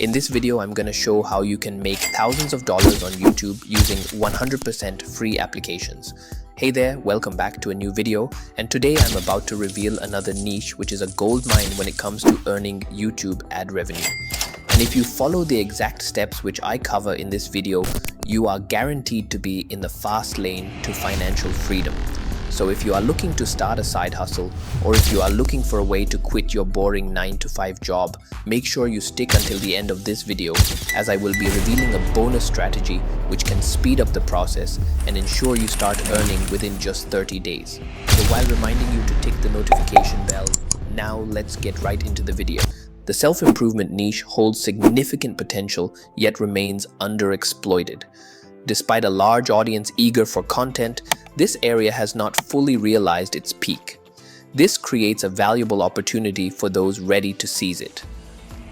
In this video, I'm going to show how you can make thousands of dollars on YouTube using 100% free applications. Hey there, welcome back to a new video, and today I'm about to reveal another niche which is a goldmine when it comes to earning YouTube ad revenue. And if you follow the exact steps which I cover in this video, you are guaranteed to be in the fast lane to financial freedom. So if you are looking to start a side hustle, or if you are looking for a way to quit your boring 9-to-5 job, make sure you stick until the end of this video, as I will be revealing a bonus strategy which can speed up the process and ensure you start earning within just 30 days. So while reminding you to tick the notification bell, now let's get right into the video. The self-improvement niche holds significant potential yet remains underexploited. Despite a large audience eager for content, this area has not fully realized its peak. This creates a valuable opportunity for those ready to seize it.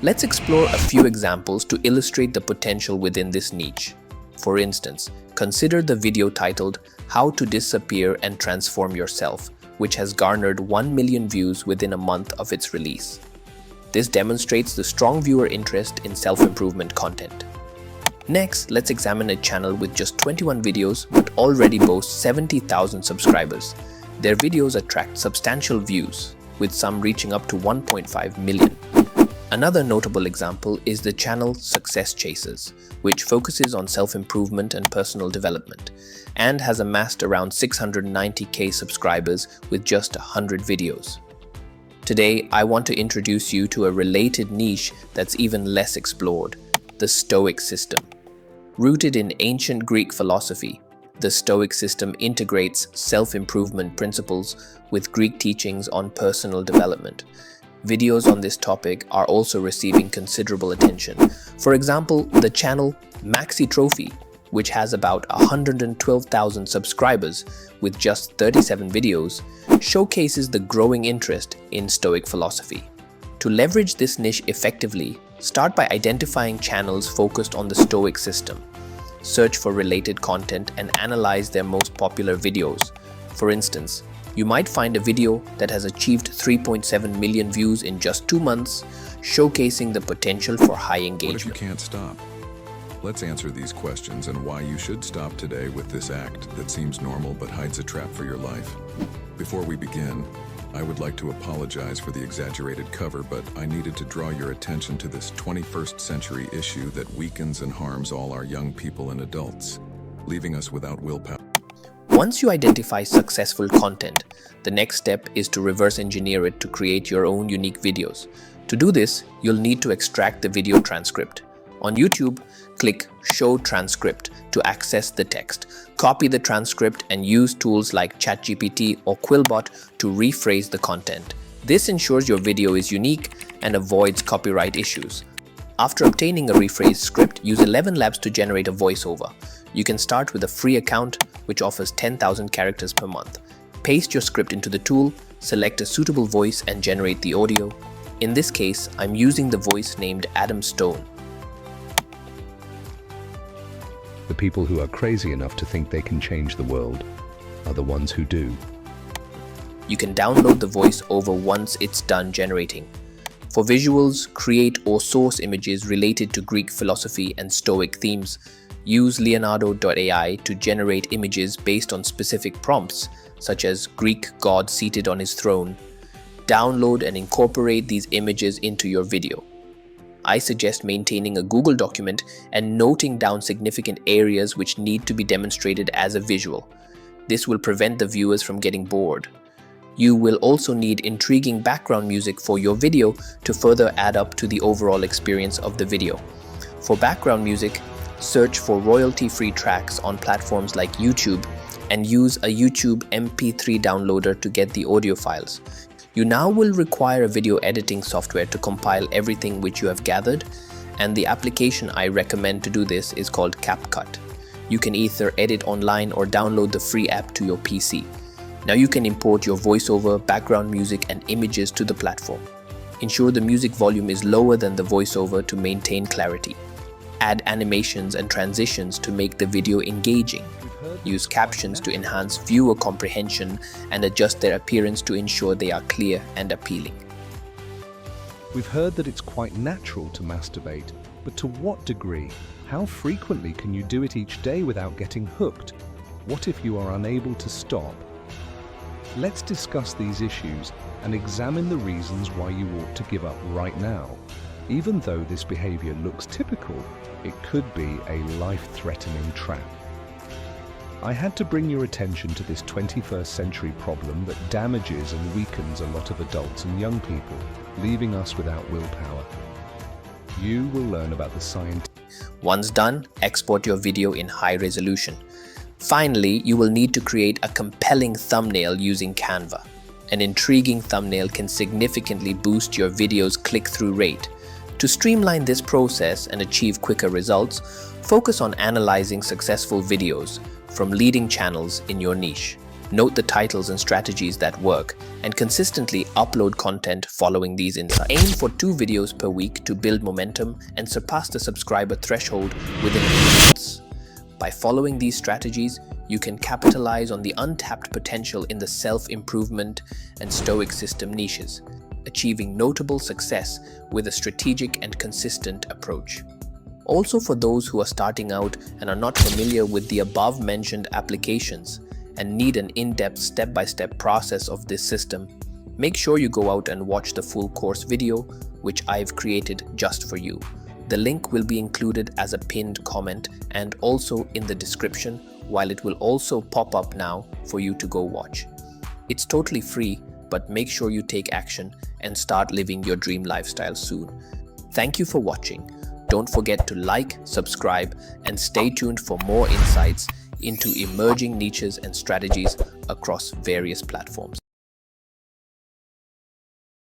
Let's explore a few examples to illustrate the potential within this niche. For instance, consider the video titled "How to Disappear and Transform Yourself," which has garnered 1 million views within a month of its release. This demonstrates the strong viewer interest in self-improvement content. Next, let's examine a channel with just 21 videos but already boasts 70,000 subscribers. Their videos attract substantial views, with some reaching up to 1.5 million. Another notable example is the channel Success Chasers, which focuses on self-improvement and personal development, and has amassed around 690k subscribers with just 100 videos. Today, I want to introduce you to a related niche that's even less explored: the Stoic system. Rooted in ancient Greek philosophy, the Stoic system integrates self-improvement principles with Greek teachings on personal development. Videos on this topic are also receiving considerable attention. For example, the channel Maxi Trophy, which has about 112,000 subscribers with just 37 videos, showcases the growing interest in Stoic philosophy. To leverage this niche effectively, start by identifying channels focused on the Stoic system. Search for related content and analyze their most popular videos. For instance, you might find a video that has achieved 3.7 million views in just 2 months, showcasing the potential for high engagement. What if you can't stop? Let's answer these questions and why you should stop today with this act that seems normal but hides a trap for your life. Before we begin, I would like to apologize for the exaggerated cover, but I needed to draw your attention to this 21st century issue that weakens and harms all our young people and adults, leaving us without willpower. Once you identify successful content, the next step is to reverse engineer it to create your own unique videos. To do this, you'll need to extract the video transcript. On YouTube, click Show Transcript to access the text. Copy the transcript and use tools like ChatGPT or Quillbot to rephrase the content. This ensures your video is unique and avoids copyright issues. After obtaining a rephrased script, use 11 Labs to generate a voiceover. You can start with a free account which offers 10,000 characters per month. Paste your script into the tool, select a suitable voice and generate the audio. In this case, I'm using the voice named Adam Stone. The people who are crazy enough to think they can change the world are the ones who do. You can download the voiceover once it's done generating. For visuals, create or source images related to Greek philosophy and Stoic themes. Use Leonardo.ai to generate images based on specific prompts, such as Greek god seated on his throne. Download and incorporate these images into your video. I suggest maintaining a Google document and noting down significant areas which need to be demonstrated as a visual. This will prevent the viewers from getting bored. You will also need intriguing background music for your video to further add up to the overall experience of the video. For background music, search for royalty-free tracks on platforms like YouTube and use a YouTube MP3 downloader to get the audio files. You now will require a video editing software to compile everything which you have gathered, and the application I recommend to do this is called CapCut. You can either edit online or download the free app to your PC. Now you can import your voiceover, background music and images to the platform. Ensure the music volume is lower than the voiceover to maintain clarity. Add animations and transitions to make the video engaging. Use captions to enhance viewer comprehension and adjust their appearance to ensure they are clear and appealing. We've heard that it's quite natural to masturbate, But to what degree? How frequently can you do it each day without getting hooked? What if you are unable to stop? Let's discuss these issues and examine the reasons why you ought to give up right now. Even though this behavior looks typical, it could be a life-threatening trap. I had to bring your attention to this 21st century problem that damages and weakens a lot of adults and young people, leaving us without willpower. You will learn about the science. Once done, export your video in high resolution. Finally, you will need to create a compelling thumbnail using Canva. An intriguing thumbnail can significantly boost your video's click-through rate. To streamline this process and achieve quicker results, focus on analyzing successful videos from leading channels in your niche. Note the titles and strategies that work, and consistently upload content following these insights. Aim for 2 videos per week to build momentum and surpass the subscriber threshold within months. By following these strategies, you can capitalize on the untapped potential in the self-improvement and stoic system niches, achieving notable success with a strategic and consistent approach. Also, for those who are starting out and are not familiar with the above-mentioned applications and need an in-depth step-by-step process of this system, make sure you go out and watch the full course video, which I've created just for you. The link will be included as a pinned comment and also in the description, while it will also pop up now for you to go watch. It's totally free, but make sure you take action and start living your dream lifestyle soon. Thank you for watching. Don't forget to like, subscribe, and stay tuned for more insights into emerging niches and strategies across various platforms.